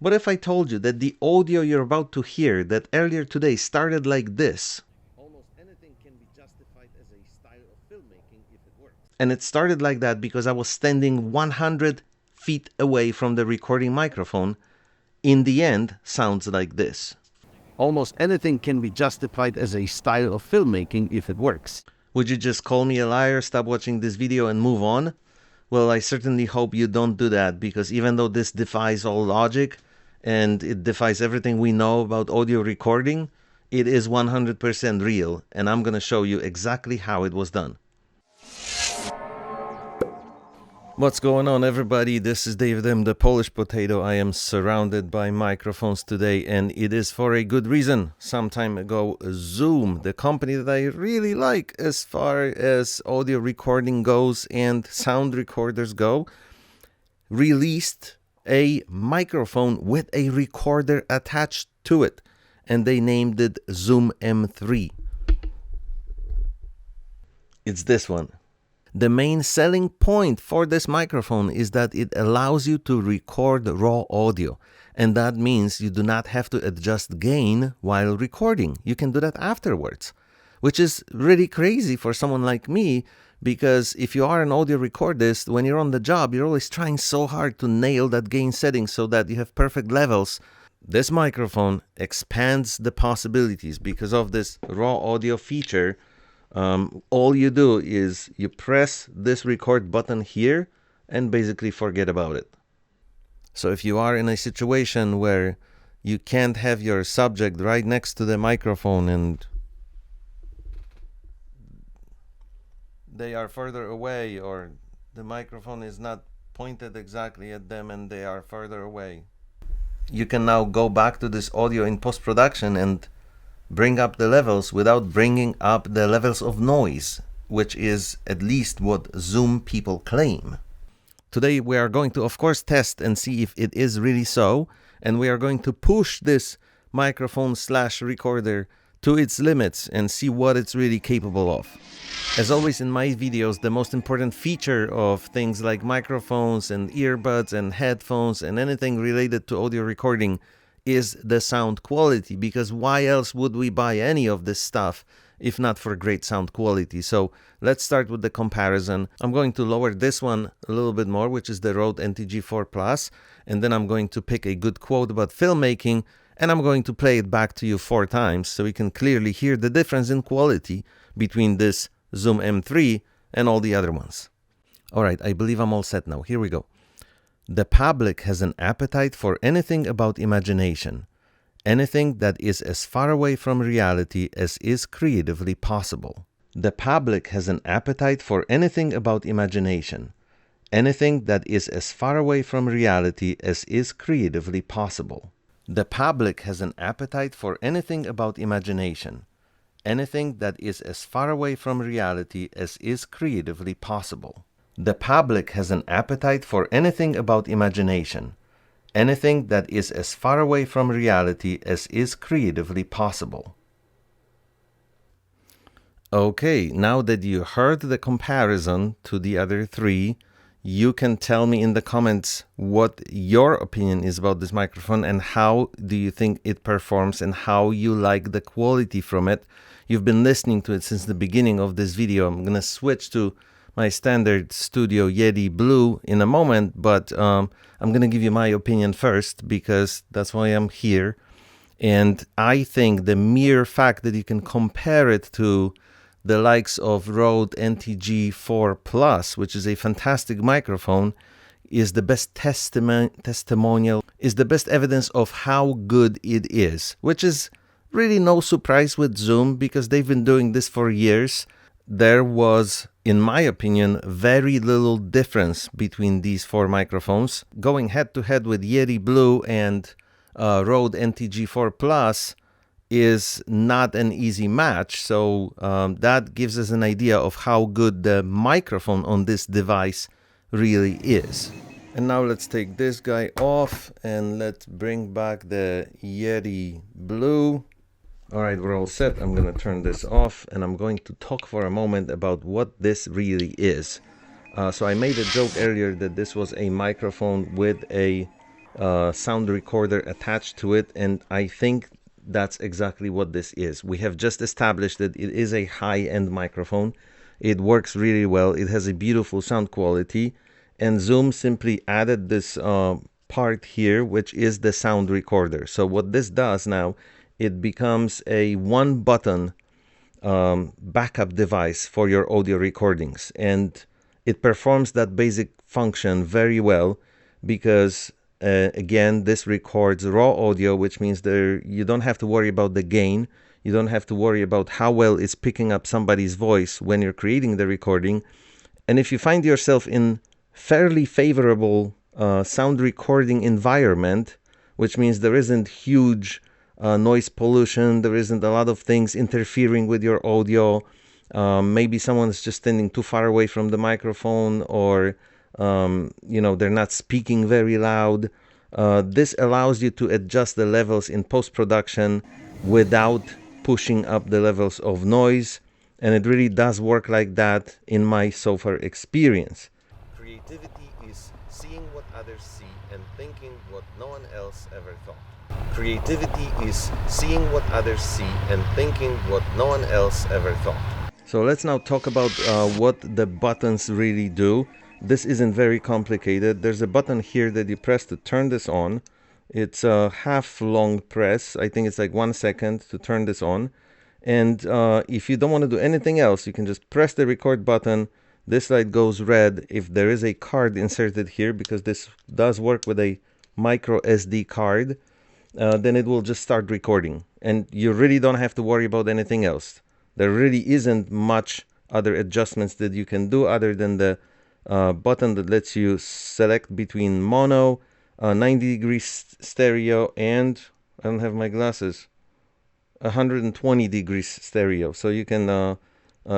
What if I told you that the audio you're about to hear that earlier today started like this? Almost anything can be justified as a style of filmmaking if it works. And it started like that because I was standing 100 feet away from the recording microphone. In the end, sounds like this. Almost anything can be justified as a style of filmmaking if it works. Would you just call me a liar, stop watching this video and move on? Well, I certainly hope you don't do that, because even though this defies all logic and it defies everything we know about audio recording, it is 100% real, and I'm going to show you exactly how it was done. What's going on, everybody? This is David M, the Polish Potato. I am surrounded by microphones today, and it is for a good reason. Some time ago, Zoom, the company that I really like as far as audio recording goes and sound recorders go, released a microphone with a recorder attached to it, and they named it Zoom M3. It's this one. The main selling point for this microphone is that it allows you to record raw audio, and that means you do not have to adjust gain while recording. You can do that afterwards, which is really crazy for someone like me, because if you are an audio recordist, when you're on the job, you're always trying so hard to nail that gain setting so that you have perfect levels. This microphone expands the possibilities because of this raw audio feature. All you do is you press this record button here and basically forget about it. So if you are in a situation where you can't have your subject right next to the microphone and they are further away, or the microphone is not pointed exactly at them and they are further away, you can now go back to this audio in post-production and bring up the levels without bringing up the levels of noise, which is at least what Zoom people claim. Today we are going to, of course, test and see if it is really so, and we are going to push this microphone / recorder to its limits and see what it's really capable of. As always in my videos, the most important feature of things like microphones and earbuds and headphones and anything related to audio recording is the sound quality, because why else would we buy any of this stuff if not for great sound quality? So let's start with the comparison. I'm going to lower this one a little bit more, which is the Rode NTG4 Plus, and then I'm going to pick a good quote about filmmaking, and I'm going to play it back to you 4 times so you can clearly hear the difference in quality between this Zoom M3 and all the other ones. Alright, I believe I'm all set now. Here we go. The public has an appetite for anything about imagination, anything that is as far away from reality as is creatively possible. The public has an appetite for anything about imagination, anything that is as far away from reality as is creatively possible. The public has an appetite for anything about imagination, anything that is as far away from reality as is creatively possible. The public has an appetite for anything about imagination, anything that is as far away from reality as is creatively possible. Okay, now that you heard the comparison to the other 3, you can tell me in the comments what your opinion is about this microphone and how do you think it performs and how you like the quality from it. You've been listening to it since the beginning of this video. I'm gonna switch to my standard Studio Yeti Blue in a moment, but I'm going to give you my opinion first because that's why I'm here. And I think the mere fact that you can compare it to the likes of Rode NTG4 Plus, which is a fantastic microphone, is the best testimonial, is the best evidence of how good it is, which is really no surprise with Zoom because they've been doing this for years. There was, in my opinion, very little difference between these 4 microphones. Going head-to-head with Yeti Blue and Rode NTG4 Plus is not an easy match, so that gives us an idea of how good the microphone on this device really is. And now let's take this guy off and let's bring back the Yeti Blue. Alright, we're all set. I'm going to turn this off and I'm going to talk for a moment about what this really is. So I made a joke earlier that this was a microphone with a sound recorder attached to it, and I think that's exactly what this is. We have just established that it is a high-end microphone. It works really well. It has a beautiful sound quality, and Zoom simply added this part here, which is the sound recorder. So what this does now, it becomes a one-button backup device for your audio recordings, and it performs that basic function very well because again, this records raw audio, which means you don't have to worry about the gain. You don't have to worry about how well it's picking up somebody's voice when you're creating the recording. And if you find yourself in fairly favorable sound recording environment, which means there isn't huge noise pollution, there isn't a lot of things interfering with your audio, maybe someone's just standing too far away from the microphone, or they're not speaking very loud. This allows you to adjust the levels in post-production without pushing up the levels of noise, and it really does work like that in my so far experience. Creativity is seeing what others see and thinking what no one else ever thought. Creativity is seeing what others see and thinking what no one else ever thought. So let's now talk about what the buttons really do. This isn't very complicated. There's a button here that you press to turn this on. It's a half long press. I think it's like 1 second to turn this on. And if you don't want to do anything else, you can just press the record button. This light goes red if there is a card inserted here, because this does work with a micro SD card. Then it will just start recording. And you really don't have to worry about anything else. There really isn't much other adjustments that you can do other than the button that lets you select between mono, 90 degrees stereo, and I don't have my glasses, 120 degrees stereo. So you can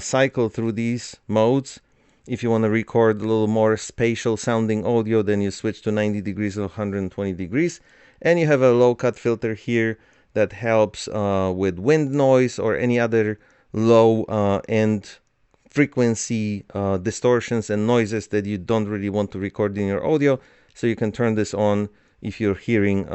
cycle through these modes. If you want to record a little more spatial sounding audio, then you switch to 90 degrees or 120 degrees. And you have a low cut filter here that helps with wind noise or any other low end frequency distortions and noises that you don't really want to record in your audio. So you can turn this on if you're hearing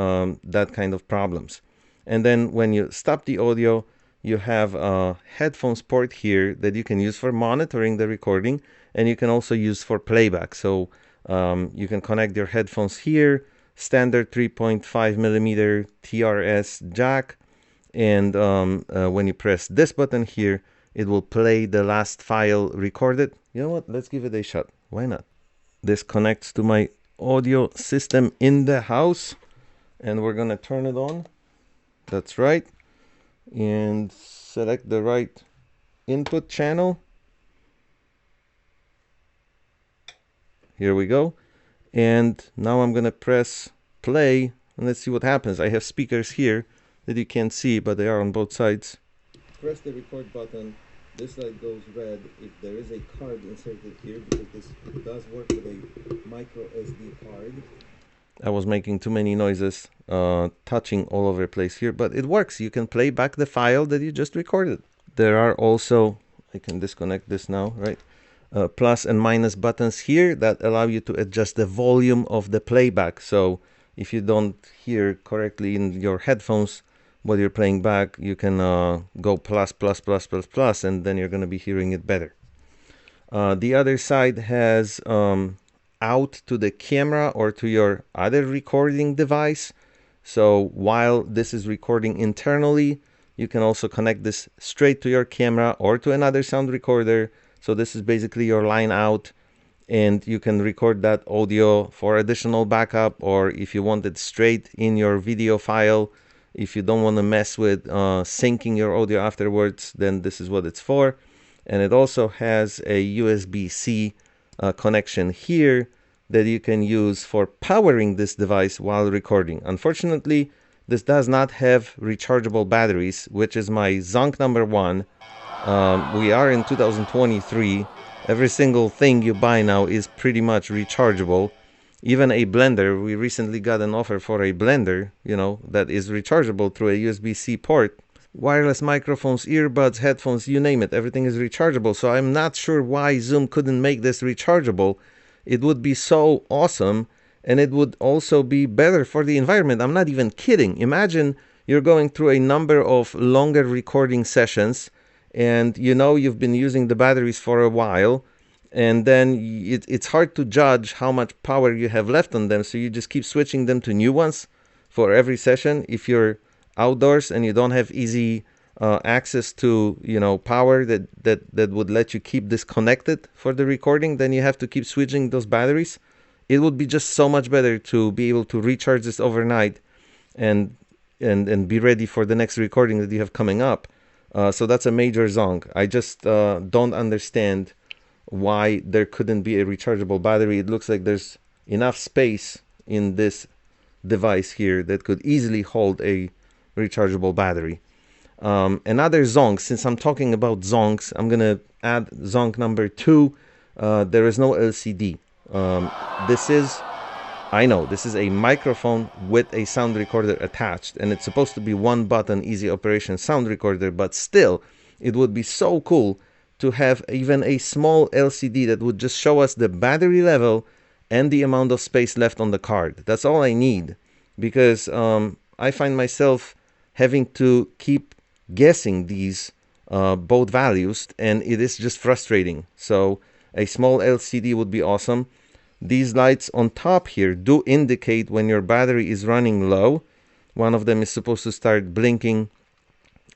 that kind of problems. And then when you stop the audio, you have a headphones port here that you can use for monitoring the recording, and you can also use for playback. So you can connect your headphones here, standard 3.5 millimeter TRS jack, and when you press this button here, it will play the last file recorded. You know what? Let's give it a shot. Why not? This connects to my audio system in the house, and we're gonna turn it on. That's right. And select the right input channel. Here we go. And now I'm gonna press play, and let's see what happens. I have speakers here that you can't see, but they are on both sides. Press the record button. This light goes red if there is a card inserted here, because this does work with a micro SD card. I was making too many noises, touching all over the place here, but it works. You can play back the file that you just recorded. There are also, I can disconnect this now, right? Plus and minus buttons here that allow you to adjust the volume of the playback. So if you don't hear correctly in your headphones what you're playing back, you can go plus, plus, plus, plus, plus, and then you're going to be hearing it better. The other side has out to the camera or to your other recording device. So while this is recording internally, you can also connect this straight to your camera or to another sound recorder. So this is basically your line out, and you can record that audio for additional backup, or if you want it straight in your video file, if you don't want to mess with syncing your audio afterwards, then this is what it's for. And it also has a USB-C connection here that you can use for powering this device while recording. Unfortunately, this does not have rechargeable batteries, which is my ZONK number one. We are in 2023. Every single thing you buy now is pretty much rechargeable. Even a blender, we recently got an offer for a blender, that is rechargeable through a USB-C port. Wireless microphones, earbuds, headphones, you name it, everything is rechargeable. So I'm not sure why Zoom couldn't make this rechargeable. It would be so awesome, and it would also be better for the environment. I'm not even kidding. Imagine you're going through a number of longer recording sessions, and you know you've been using the batteries for a while, and then it's hard to judge how much power you have left on them, so you just keep switching them to new ones for every session. If you're outdoors and you don't have easy access to power that would let you keep this connected for the recording, then you have to keep switching those batteries. It would be just so much better to be able to recharge this overnight and be ready for the next recording that you have coming up. So that's a major zonk. I just don't understand why there couldn't be a rechargeable battery. It looks like there's enough space in this device here that could easily hold a rechargeable battery. Another zonk, since I'm talking about zonks, I'm gonna add zonk number 2. There is no LCD. I know this is a microphone with a sound recorder attached, and it's supposed to be one button easy operation sound recorder, but still it would be so cool to have even a small LCD that would just show us the battery level and the amount of space left on the card. That's all I need, because I find myself having to keep guessing these both values, and it is just frustrating. So a small LCD would be awesome. These lights on top here do indicate when your battery is running low. One of them is supposed to start blinking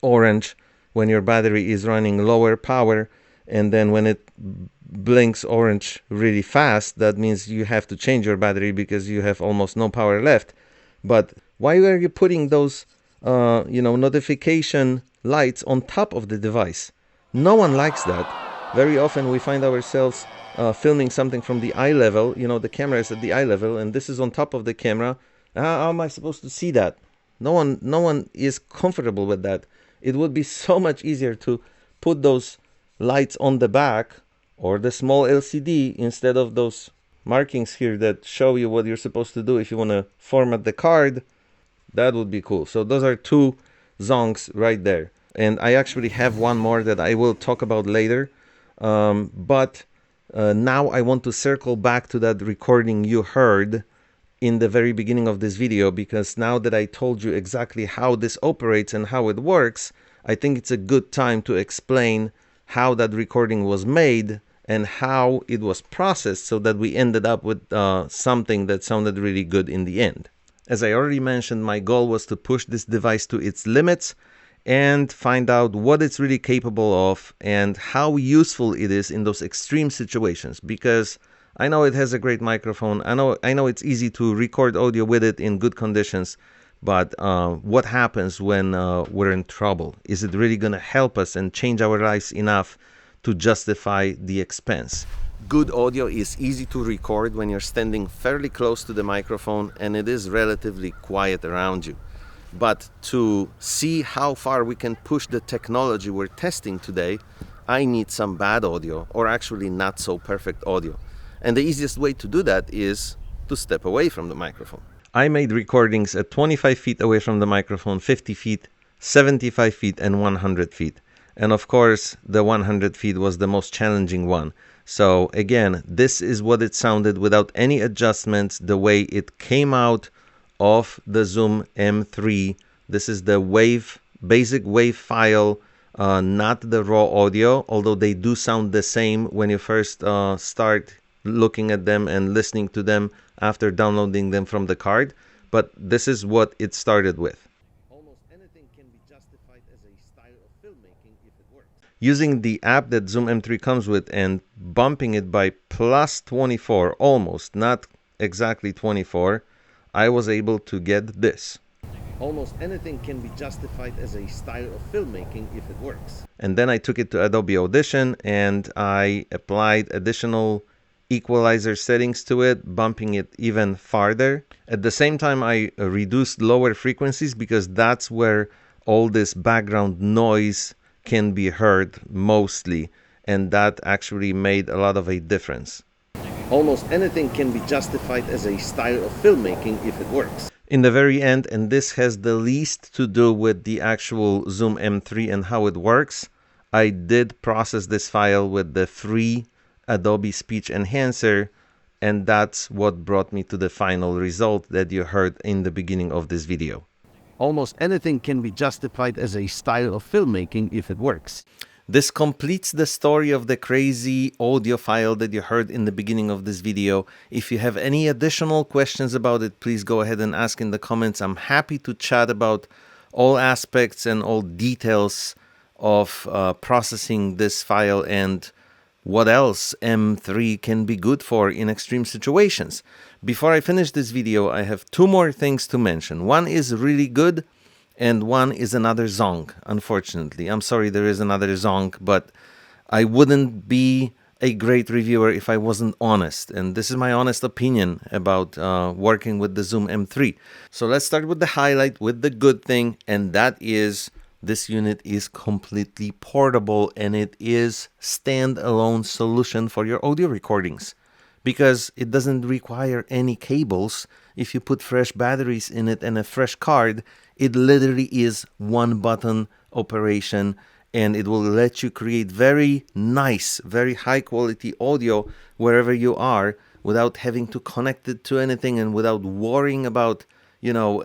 orange when your battery is running lower power, and then when it blinks orange really fast, that means you have to change your battery because you have almost no power left. But why are you putting those notification lights on top of the device? No one likes that. Very often we find ourselves filming something from the eye level. The camera is at the eye level, and this is on top of the camera. How am I supposed to see that? No one is comfortable with that. It would be so much easier to put those lights on the back or the small LCD instead of those markings here that show you what you're supposed to do if you want to format the card. That would be cool. So those are 2 zonks right there. And I actually have one more that I will talk about later. But now I want to circle back to that recording you heard in the very beginning of this video, because now that I told you exactly how this operates and how it works, I think it's a good time to explain how that recording was made and how it was processed so that we ended up with something that sounded really good in the end. As I already mentioned, my goal was to push this device to its limits and find out what it's really capable of and how useful it is in those extreme situations, because I know it has a great microphone. I know it's easy to record audio with it in good conditions, but what happens when we're in trouble? Is it really going to help us and change our lives enough to justify the expense? Good audio is easy to record when you're standing fairly close to the microphone and it is relatively quiet around you. But to see how far we can push the technology we're testing today, I need some bad audio, or actually not so perfect audio. And the easiest way to do that is to step away from the microphone. I made recordings at 25 feet away from the microphone, 50 feet, 75 feet, and 100 feet. And of course, the 100 feet was the most challenging one. So again, this is what it sounded without any adjustments, the way it came out of the Zoom M3. This is the basic wave file, not the raw audio, although they do sound the same when you first start looking at them and listening to them after downloading them from the card. But this is what it started with. Almost anything can be justified as a style of filmmaking if it works. Using the app that Zoom M3 comes with and bumping it by plus 24, almost, not exactly 24, I was able to get this. Almost anything can be justified as a style of filmmaking if it works. And then I took it to Adobe Audition and I applied additional equalizer settings to it, bumping it even farther. At the same time, I reduced lower frequencies because that's where all this background noise can be heard mostly, and that actually made a lot of a difference. Almost anything can be justified as a style of filmmaking if it works. In the very end, and this has the least to do with the actual Zoom M3 and how it works, I did process this file with the free Adobe Speech Enhancer And that's what brought me to the final result that you heard in the beginning of this video. Almost anything can be justified as a style of filmmaking if it works. This completes the story of the crazy audio file that you heard in the beginning of this video. If you have any additional questions about it, please go ahead and ask in the comments. I'm happy to chat about all aspects and all details of processing this file and what else M3 can be good for in extreme situations. Before I finish this video, I have two more things to mention. One is really good, and one is another ZONK, unfortunately. I'm sorry there is another ZONK, but I wouldn't be a great reviewer if I wasn't honest. And this is my honest opinion about working with the Zoom M3. So let's start with the highlight, with the good thing, and that is this unit is completely portable and it is standalone solution for your audio recordings because it doesn't require any cables. If you put fresh batteries in it and a fresh card, it literally is one button operation and it will let you create very nice, very high quality audio wherever you are without having to connect it to anything and without worrying about, you know,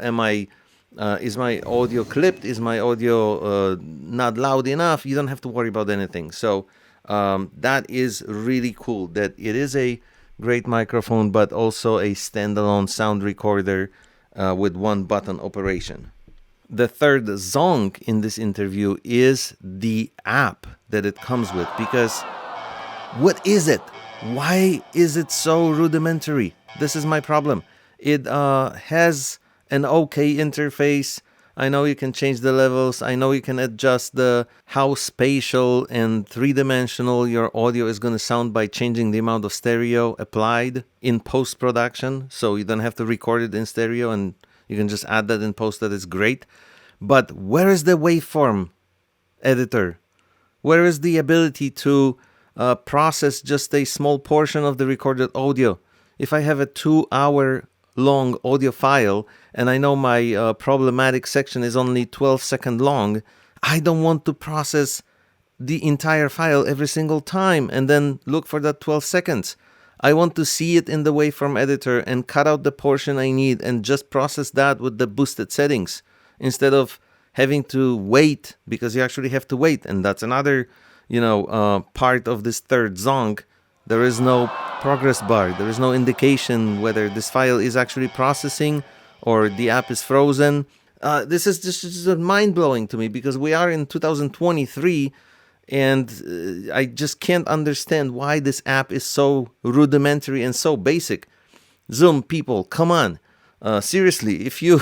is my audio clipped? Is my audio not loud enough? You don't have to worry about anything. So that is really cool that it is a great microphone, but also a standalone sound recorder with one button operation. The third ZONK in this interview is the app that it comes with, because what is it? Why is it so rudimentary? This is my problem. It has an okay interface. I know you can change the levels. I know you can adjust how spatial and three-dimensional your audio is going to sound by changing the amount of stereo applied in post-production. So you don't have to record it in stereo and you can just add that in post. That is great. But where is the waveform editor? Where is the ability to process just a small portion of the recorded audio? If I have a 2-hour long audio file and I know my problematic section is only 12-second long, I don't want to process the entire file every single time and then look for that 12 seconds. I want to see it in the waveform editor and cut out the portion I need and just process that with the boosted settings instead of having to wait, because you actually have to wait. And that's another, part of this third ZONK. There is no progress bar. There is no indication whether this file is actually processing or the app is frozen. This is just mind-blowing to me because we are in 2023 and I just can't understand why this app is so rudimentary and so basic. Zoom people, come on. Seriously, if you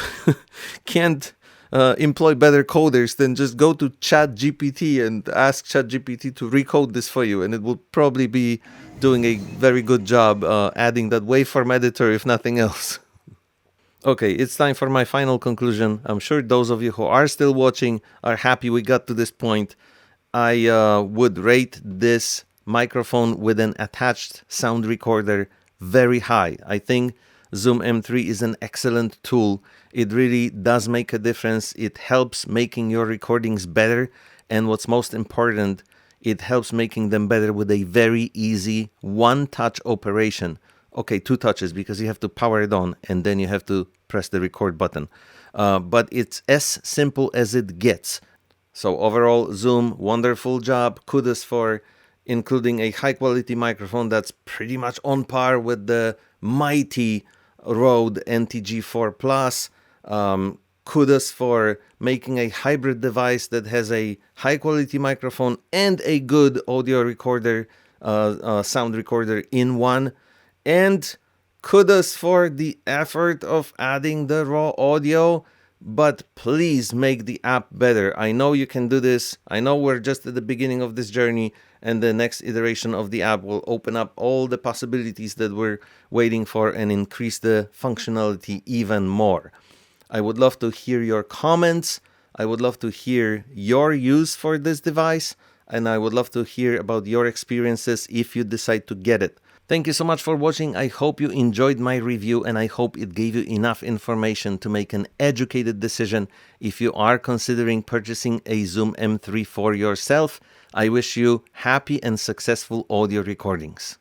can't employ better coders, then just go to ChatGPT and ask ChatGPT to recode this for you, and it will probably be doing a very good job adding that waveform editor, if nothing else. Okay, it's time for my final conclusion. I'm sure those of you who are still watching are happy we got to this point. I would rate this microphone with an attached sound recorder very high. I think Zoom M3 is an excellent tool. It really does make a difference. It helps making your recordings better. And what's most important, it helps making them better with a very easy one-touch operation. Okay, 2 touches because you have to power it on and then you have to press the record button. But it's as simple as it gets. So overall, Zoom, wonderful job. Kudos for including a high-quality microphone that's pretty much on par with the mighty Rode NTG4 Plus. Kudos for making a hybrid device that has a high-quality microphone and a good audio recorder, sound recorder in one. And kudos for the effort of adding the raw audio. But please make the app better. I know you can do this. I know we're just at the beginning of this journey, and the next iteration of the app will open up all the possibilities that we're waiting for and increase the functionality even more. I would love to hear your comments. I would love to hear your use for this device, and I would love to hear about your experiences if you decide to get it. Thank you so much for watching. I hope you enjoyed my review and I hope it gave you enough information to make an educated decision if you are considering purchasing a Zoom M3 for yourself. I wish you happy and successful audio recordings.